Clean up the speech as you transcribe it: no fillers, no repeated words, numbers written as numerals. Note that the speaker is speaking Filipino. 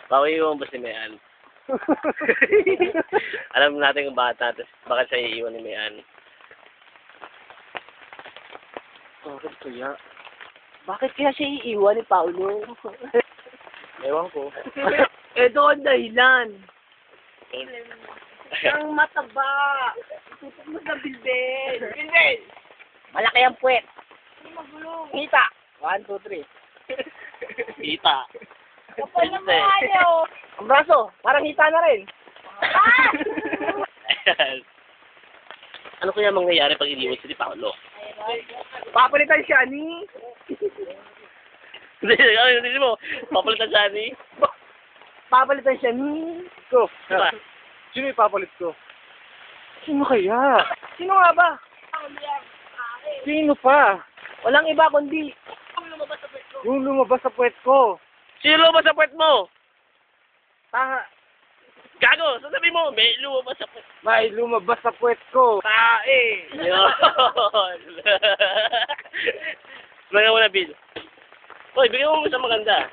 Bawi mo ba si Mayan? Alam natin kung bata, tapos bakit siya iiwan ni Mayan. Bakit kaya? Bakit kaya siya iiwan ni Paolo? Ewan ko. Ito ang dahilan. Ang mataba. Tutok mo sa bilbil. Bilbil! Malaki ang puwet. Kita. 1, 2, 3. Kita. Kapal na maayo. Ang braso, parang hita na rin. Ayan. Ano kaya mangyayari pag iniwan si Paolo? Papalitan siya ni... Hindi mo, papalitan siya ni... Papalitan siya ni... Ko. Diba? Sino ipapalit ko? Sino kaya? Sino nga ba? Sino pa? Walang iba kundi... Yung lumabas sa puwet ko. Sino ba sa puwet mo? Taha. Gago! Sasabi mo, may lumabas sa puwet. May lumabas sa puwet ko. Tae! Yun! Bigyan mo na, Bill. Hoy, bigyan mo sa maganda.